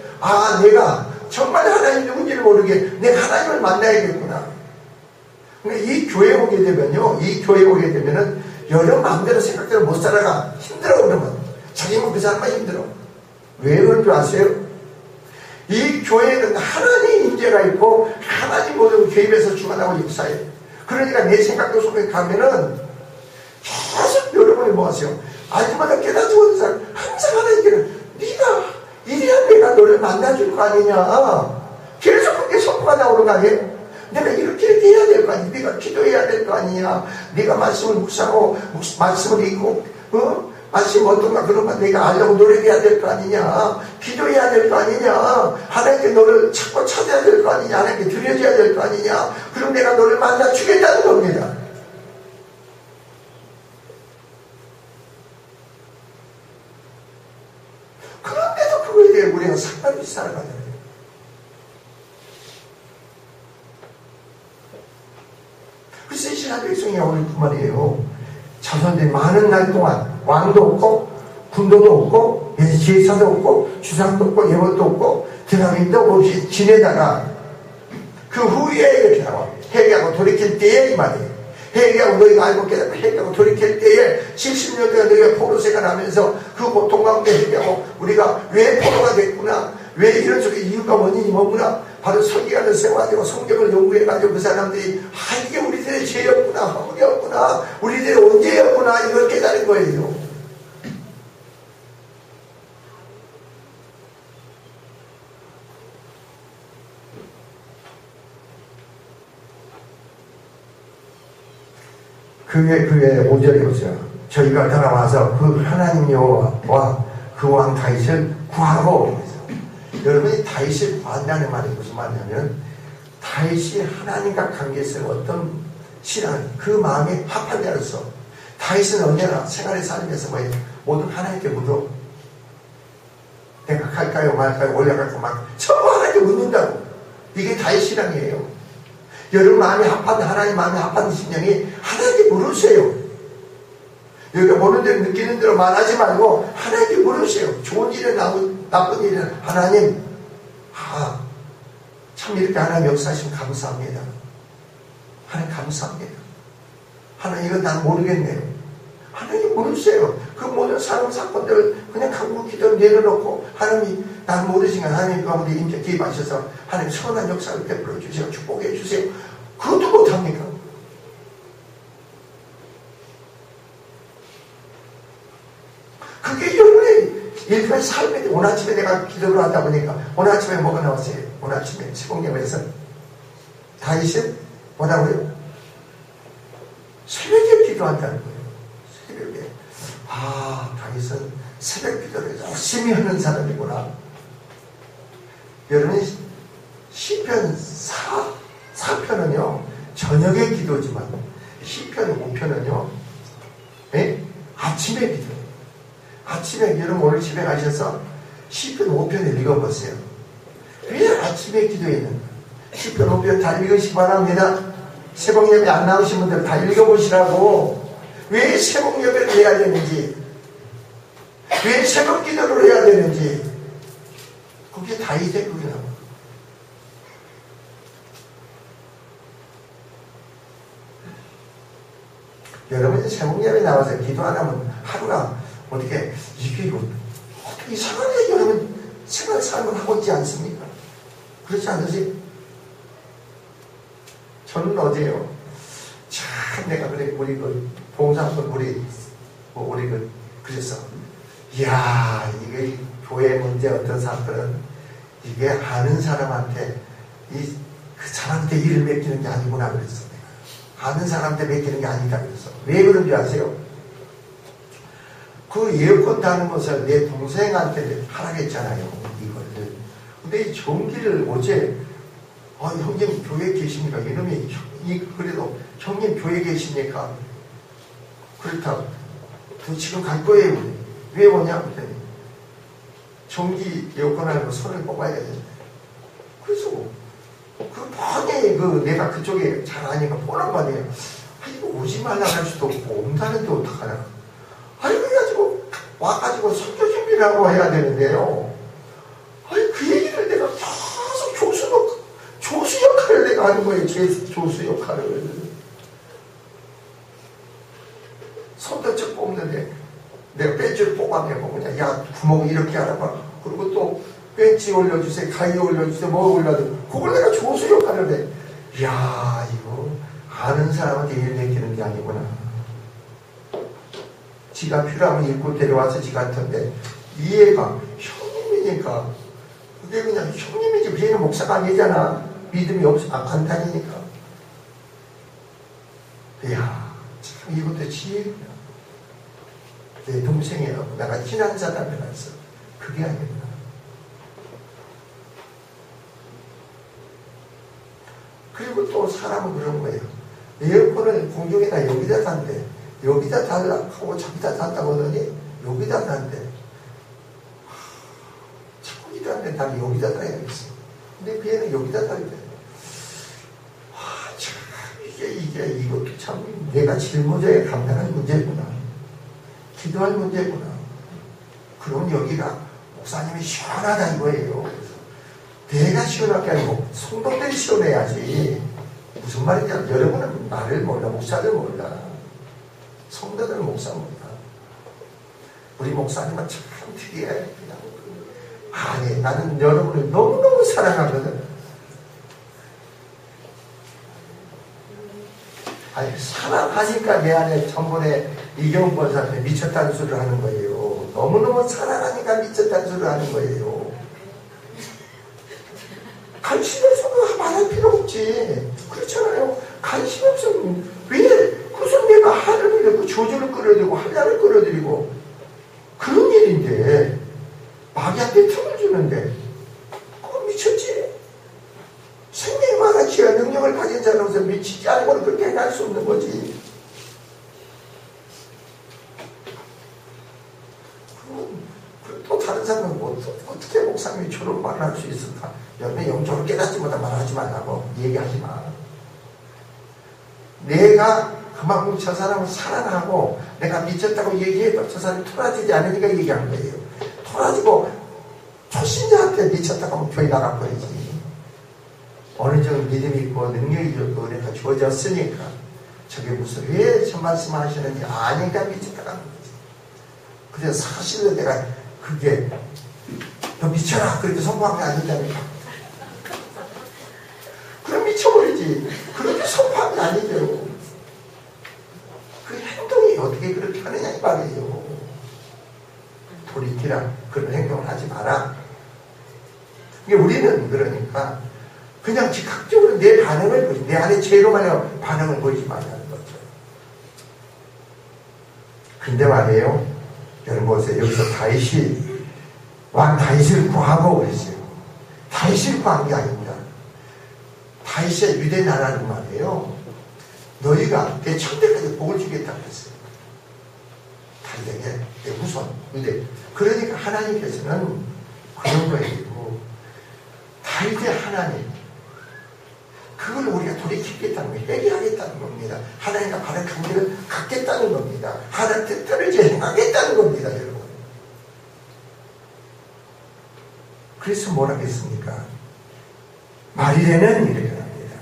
내가 정말 하나님 누군지를 모르게 내가 하나님을 만나야겠구나. 그러니까 이 교회 오게 되면은 여러분 마음대로 생각대로 못 살아가. 힘들어. 그러면 자기만 그 사람만 힘들어. 왜 그런 줄 아세요? 이 교회는 하나님 임재가 있고 하나님 모든 개입해서 주관하고 역사해요. 그러니까 내 생각도 속에 가면은 계속 여러분이 뭐 하세요? 아침마다 깨닫지 못한 사람 항상 하나님께는 네가 이래야 내가 너를 만나줄 거 아니냐. 계속 그게 선포가 나오는 거 아니에요? 내가 이렇게 해야 될 거 아니야. 네가 기도해야 될 거 아니냐. 네가 말씀을 묵상하고 말씀을 읽고 말씀 어떤가 그런 거 내가 알려고 노력해야 될 거 아니냐. 기도해야 될 거 아니냐. 하나님께 너를 찾고 찾아야 될 거 아니냐. 하나님께 드려줘야 될 거 아니냐. 그럼 내가 너를 만나 주겠다는 겁니다. 그런데도 그거에 대해 우리가 상관없이 살아가잖아요. 그래서 이스라엘 백성이 오늘 그 말이에요. 자손들이 많은 날 동안 왕도 없고 군도도 없고 제사도 없고 주상도 없고 예법도 없고 드라민도 없이 지내다가 그 후에 이렇게 나와. 회개하고 돌이킬 때에 이 말이에요. 회개하고 너희가 알고 깨닫고 회개하고 돌이킬 때에 70년 동안 너희가 포로세가 나면서 그 고통 가운데 회개하고 우리가 왜 포로가 됐구나, 왜 이런 속에 이유가 원인이 뭐구나, 바로 설교하는 세워가지고 성경을 연구해가지고 그 사람들이 이게 우리들의 죄였구나, 허물이었구나, 우리들의 언제였구나 이걸 깨달은 거예요. 그게 5절에 보세요. 저희가 돌아와서 그 하나님 여호와와 그 왕 다윗을 구하고. 여러분이 다윗을 구한다는 말이 무슨 말이냐면 다윗이 하나님과 관계에서 어떤 신앙, 그 마음이 합한 자로서 다윗은 언제나 생활의 삶에서 뭐예요? 모두 하나님께 물어. 내가 갈까요 말까요 올라갈까 막 전부 하나님 묻는다고. 이게 다의 신앙이에요. 여러분 마음이 합한 하나님 마음이 합한 심령이 하나님께 물으세요. 여기가 보는 대로 느끼는 대로 말하지 말고 하나님께 물으세요. 좋은 일은 나쁜 일은 하나님 참 이렇게 하나님 역사하시면 감사합니다. 하나님 감사합니다. 하나님 이건 난 모르겠네요. 하나님 물으세요. 그 모든 사람 사건들을 그냥 간구 기도를 내려놓고 하나님이 난 모르시면 하나님 가운데 임재 개입하셔서 하나님 선한 역사를 베풀어 주세요. 축복해 주세요. 그것도 못합니까? 그게 여러분의 일반 삶에 오늘 아침에 내가 기도를 하다 보니까 오늘 아침에 뭐가 나왔어요? 오늘 아침에 시공령에서 다윗은 뭐라고요? 새벽에 기도한다는 거예요. 새벽에. 다윗은 새벽 기도를 열심히 하는 사람이구나. 여러분이 시편 4편은요 저녁의 기도지만 시편 5편은요 아침에 기도. 아침에 여러분 오늘 집에 가셔서 시편 5편을 읽어보세요. 왜 아침에 기도했는가? 시편 5편 다 읽으시기 바랍니다. 새벽 예배 안 나오신 분들 다 읽어보시라고. 왜 새벽 예배를 해야 되는지, 왜 새벽 기도를 해야 되는지, 그게 다윗의 그거라고. 여러분이 새벽 예배 나와서 기도 안 하면 하루가 어떻게 이상하게 여러분 생활 삶을 하고 있지 않습니까? 그렇지 않으세요? 저는 어제요 참 내가 그래 우리 그 봉사꾼 우리 그래서 이야 이게 교회 문제 어떤 사건은 이게 아는 사람한테 그 사람한테 일을 맡기는 게 아니구나 그랬어. 아는 사람한테 맡기는 게 아니다 그랬어. 왜 그런지 아세요? 그 예언권 다는 것을 내 동생한테 하라겠잖아요. 이거를. 근데 이 전기를 어제 형님 교회에 계십니까? 이놈이 그래도 형님 교회에 계십니까? 그렇다고 너 지금 갈 거예요. 왜 오냐? 그랬더니 전기 예언권 하는 거 손을 뽑아야 돼. 그래서 그 뻔히 내가 그쪽에 잘 아니까 뻔한 거 아니에요. 이거 오지 말라 할 수도 없고 온다는데 어떡하나. 그래가지고 와가지고 선교 준비를 하고 해야 되는데요. 그 얘기를 내가 계속 조수 역할을 내가 하는 거예요. 조수 역할을. 손도적 뽑는데 내가 벤치를 뽑아내고 그냥 야 구멍 이렇게 알아봐. 그리고 또 벤치 올려주세요. 가위 올려주세요. 뭐 올려도 그걸 내가 조수 역할을 해. 이야 이거 아는 사람한테 일 맡기는 게 아니구나. 지가 필요하면 읽고 데려와서 지가 할 텐데 이해가 형님이니까 그게 그냥 형님이지 걔는 목사가 아니잖아. 믿음이 안 다니니까. 이야 참 이것도 지혜구나. 내 동생이라고 내가 친한 사람이라서 그게 아니구나. 그리고 또 사람은 그런 거예요. 에어컨을 공중에다 여기다 단대. 여기다 달라고 하고 저기다 단다고 하더니 여기다 단대. 자꾸 이러는데 난 여기다 달아야겠어. 근데 그 애는 여기다 달대. 참 이것도 참 내가 짊어져야 감당할 문제구나. 기도할 문제구나. 그럼 여기가 목사님이 시원하다 이거예요. 내가 시원할 게 아니고 성도들이 시원해야지. 무슨 말인지 여러분은 말을 몰라. 목사를 몰라. 성도들 목사 몰라. 우리 목사님은 참 특이해. 아니 나는 여러분을 너무너무 사랑하거든. 아니 사랑하니까 내 안에 전번에 이경훈 권사한테 미쳤다는 소리를 하는 거예요. 너무너무 사랑하니까 미쳤다는 소리를 하는 거예요. 관심이 없으면 말할 필요 없지. 그렇잖아요. 관심이 없으면 왜 무슨 내가 하늘을 이렇게 조주를 끌어들이고 한량을 끌어들이고 그런 일인데 마귀한테 틈을 주는데 그건 미쳤지. 생명이 많아지야 능력을 가진 자로서 미치지 않고는 그렇게 할 수 없는 거지. 또 다른 사람 사람은 어떻게 목사님이 저런 말을 할 수 있을까? 여러분 영적으로 깨닫지 못한 말 하지 말라고 얘기하지 마. 내가 그만큼 저 사람을 사랑하고 내가 미쳤다고 얘기해도 저 사람이 토라지지 않으니까 얘기한 거예요. 토라지고 초신자한테 미쳤다고 하면 교회 나가버리지. 어느 정도 믿음이 있고 능력이 있고 그러니까 주어졌으니까 저게 무슨 왜 저 말씀 하시는지 아니까 미쳤다고 하는 거지. 그래서 사실은 내가 그게 너 미쳐라 그렇게 선포한 게 아니다니까. 그럼 미쳐버리지. 그렇게 선포한 게 아니죠. 그 행동이 어떻게 그렇게 하느냐 이 말이에요. 돌이키라. 그런 행동을 하지 마라. 우리는 그러니까 그냥 즉각적으로 내 반응을 보지, 내 안에 죄로만 반응을 보이지 말라는 거죠. 근데 말이에요. 여러분 보세요. 여기서 다윗이 왕 다윗을 구하고 그랬어요. 다윗을 구한 게 아닙니다. 다윗의 유대 나라는 말이에요. 너희가 내 천대까지 복을 주겠다고 했어요. 다윗에게 내 후손 유대. 그러니까 하나님께서는 그런 거예요. 다윗의 하나님, 그걸 우리가 돌이키겠다는 거예요. 회개하겠다는 겁니다. 하나님과 바른 관계를 갖겠다는 겁니다. 하나님 뜻대로 이제 행하겠다는 겁니다, 여러분. 그래서 뭐라 했습니까? 말일에는 이렇게 합니다.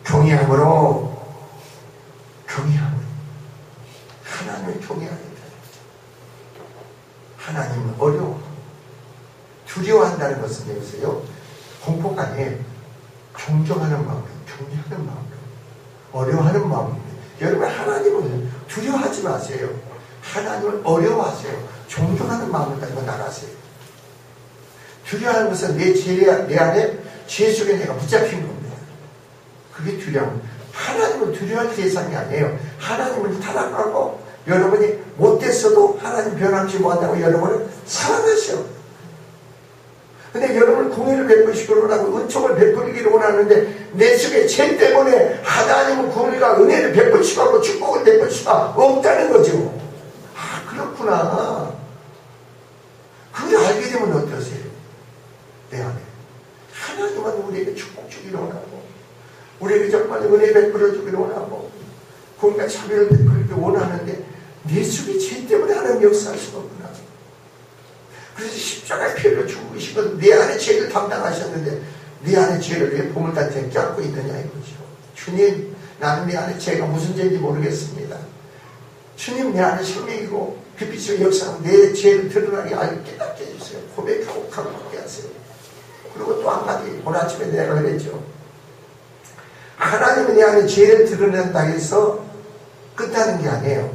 경외함으로 하나님을 경외하겠다. 하나님은 어려워. 두려워한다는 것은 여기서요, 공포가 아니에요. 존경하는 마음, 경외하는 마음, 어려워하는 마음입니다. 여러분, 하나님을 두려워하지 마세요. 하나님을 어려워하세요. 존경하는 마음을 가지고 나가세요. 두려워하는 것은 내 안에 죄 속에 내가 붙잡힌 겁니다. 그게 두려움. 하나님을 두려워할 대상이 아니에요. 하나님을 타락하고 여러분이 못됐어도 하나님 변함치 못한다고 여러분을 사랑하셔. 근데 여러분 공의를 베푸시기를 원하고 은총을 베풀기를 원하는데 내 속에 죄 때문에 하나님은 공의가 은혜를 베풀 수가 없고 축복을 베풀 수가 없다는 거죠. 아, 그렇구나. 그걸 알게 되면 어떠세요? 내 안에 하나님은 우리에게 축복 주기를 원하고 우리에게 정말 은혜 베풀어 주기를 원하고 공의가 자비를 베풀기를 원하는데 내 속에 죄 때문에 하나님 역사할 수가 없구나. 그래서 십자가의 피를 죽으시고 내 안에 죄를 담당하셨는데 내 안에 죄를 왜 보물같이 껴안고 있느냐 이거죠. 주님, 나는 내 안에 죄가 무슨 죄인지 모르겠습니다. 주님, 내 안에 생명이고 빛빛의 역사로 내 죄를 드러나게 알게 깨닫게 해주세요. 고백하고 강하게 하세요. 그리고 또 한마디, 오늘 아침에 내가 그랬죠. 하나님은 내 안에 죄를 드러낸다고 해서 끝나는 게 아니에요.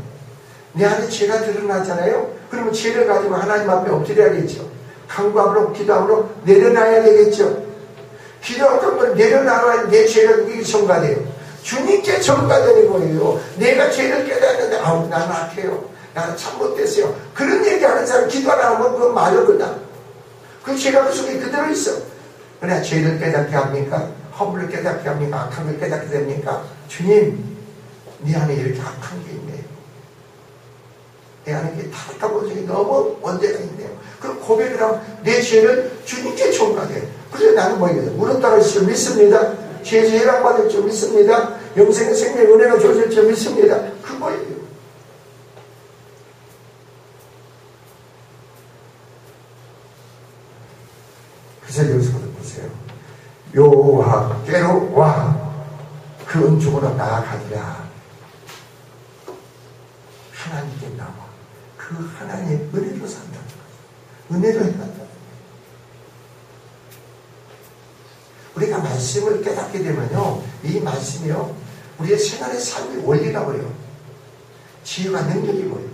내 안에 죄가 드러나잖아요. 그러면 죄를 가지고 하나님 앞에 엎드려야겠죠. 간구함으로 기도함으로 내려놔야 되겠죠. 기도함으로 내려놔야 내 죄가 이게 전가돼요. 주님께 전가되는 거예요. 내가 죄를 깨닫는데 아우 나는 악해요. 나는 참 못됐어요. 그런 얘기하는 사람 기도 안 하면 그건 말을 끝나. 그 죄가 그 속에 그대로 있어. 그러나 죄를 깨닫게 합니까? 허물을 깨닫게 합니까? 악한 걸 깨닫게 됩니까? 주님, 네 안에 이렇게 악한 게 있네요. 내 안에 이렇게 타락하고 저기 너무 원죄가 있네요. 그럼 고백을 하면 내 죄를 주님께 전가해요. 그래서 나는 뭐예요? 무릎 따를 줄 믿습니다. 죄에서 해방받을 줄 믿습니다. 영생의 생명의 은혜가 주어질 줄 믿습니다. 그거예요. 그래서 여기서부터 보세요. 여호와께로 와 그 은총으로 나아가리라. 하나님께 나와 그 하나님의 은혜로 산다는 거예요. 은혜로 행한다. 우리가 말씀을 깨닫게 되면요, 이 말씀이요 우리의 생활의 삶의 원리가 버려요. 지혜가 능력이 버려요.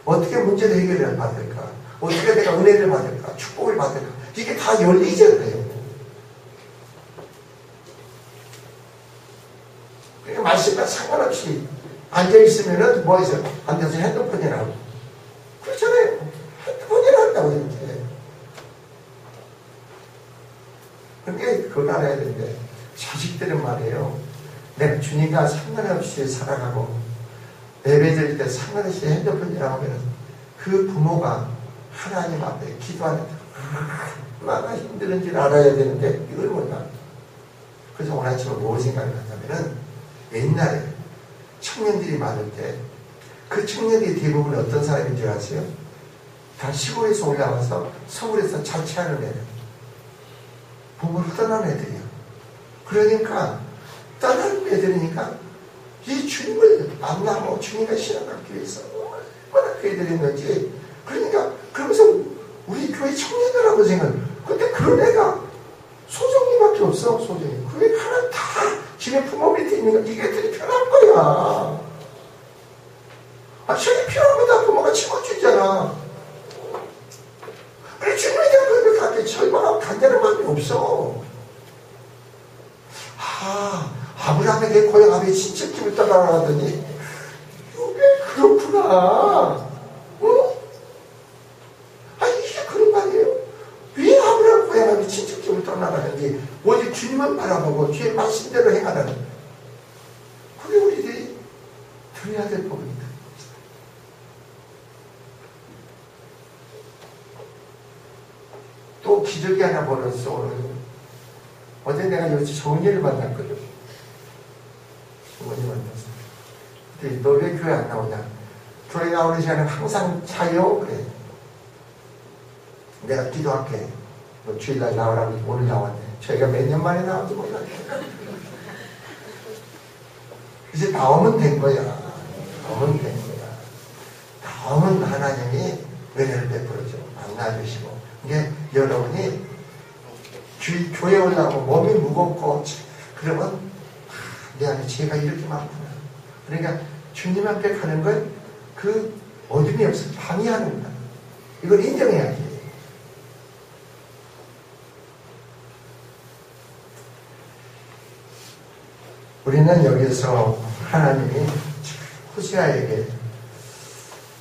어떻게 문제를 해결을 받을까? 어떻게 내가 은혜를 받을까? 축복을 받을까? 이게 다 열리잖아요. 그러니까 말씀과 상관없이 앉아있으면은 뭐 있어요? 앉아서 핸드폰이나 하고. 그렇잖아요. 핸드폰이나 한다고 이렇게. 그러니까 그걸 알아야 되는데, 자식들은 말이에요. 내가 주님과 상관없이 살아가고, 예배드릴 때 상관없이 핸드폰이나 하면 그 부모가 하나님 앞에 기도하는 얼마나 힘드는지를 알아야 되는데 이걸 몰라. 그래서 오늘 아침에 뭐 생각을 하냐면은 옛날에 청년들이 많을 때 그 청년들이 대부분 어떤 사람인 줄 아세요? 다 시골에서 올라와서 서울에서 자취하는 애들, 부모를 떠난 애들이야. 그러니까 떠난 애들이니까 이 주님을 만나고 주님과 신앙받기 위해서 얼마나 그 애들이 있는지. 그러니까 그러면서 우리 교회 청년들하고 생각해. 근데 그런 애가 소정이밖에 없어. 소정이. 그게 하나 다 집에 부모 밑에 있는 거 이게 애들이 편한 거야. 저기 필요한 거 다 부모가 집어주잖아. 아니 주님에 대한 그렇게 갖겠지. 얼마나 간절한 마음이 없어. 아브라함에게 고향 아비의 친척집을 떠나가더니 이게 그렇구나. 이게 그런 말이에요. 왜 아브라함 고향 아비의 친척집을 떠나가는지 오직 주님만 바라보고 주의 말씀대로 행하는, 그게 우리들이 들어야 될 법입니다. 또 기적이 하나 벌었어. 오늘 어제 내가 여기 정리를 만났거든. 정원이 만났어. 근데 너 왜 교회 안 나오냐? 교회 나오는 시간은 항상 차요? 그래. 내가 기도할게. 너 주일날 나오라고 오늘 나왔네. 저희가 몇 년 만에 나온지 몰라. 이제 나오면 된 거야. 나오면 된 거야. 나오면 하나님이 은혜를 베풀어줘. 만나주시고. 이게 여러분이 교회 올라가고 몸이 무겁고 그러면 내 안에 죄가 이렇게 많구나. 그러니까 주님 앞에 가는 건 그 어둠이 없어 방해하는 거야. 이걸 인정해야지. 우리는 여기서 하나님이 호시아에게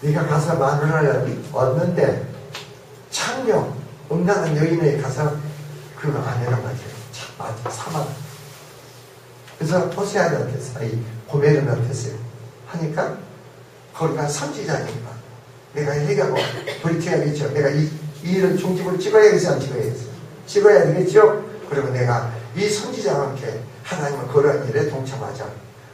네가 가서 마누라를 얻는데 창녀 음란한 여인에 가서 그거 아내란 말이에요. 맞아, 사망. 그래서 호세아는 어땠어요? 이 고멜은 어땠어요? 하니까 거기가 선지자니까 내가 얘기하고 브리티하겠죠. 내가 이 일을 중집을 찍어야겠어, 안 찍어야겠어? 찍어야 되겠죠? 그리고 내가 이 선지자와 함께 하나님은 그러한 일에 동참하자.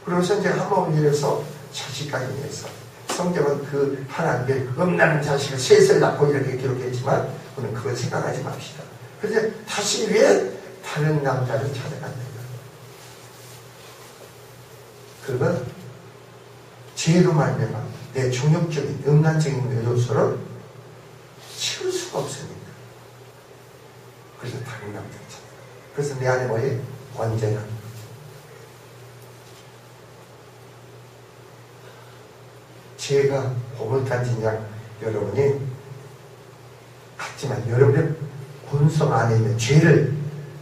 그리고 선지자가 한 몸을 일해서 자식까지 위해서 성경은 그 하나님의 음란한 자식을 셋을 낳고 이렇게 기록했지만 우리는 그걸 생각하지 맙시다. 그런데 다시 왜 다른 남자를 찾아갔는가? 그건 죄로 말미암아 내 중력적인 음란적인 요소를 치울 수가 없습니다. 그래서 다른 남자를 찾아가. 그래서 내 안에 뭐예요? 언제나 죄가 고물탄진 양 여러분이 같지만 여러분의 본성 안에 있는 죄를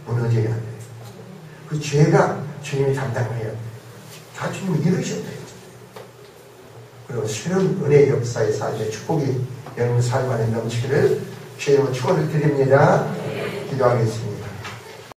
무너지게 해야 돼요. 그 죄가 주님이 담당해야 돼요. 다 주님이 이루셔야 돼요. 그리고 새로운 은혜의 역사의 삶의 축복이 여러분 삶 안에 넘치기를 주님은 축원을 드립니다. 기도하겠습니다.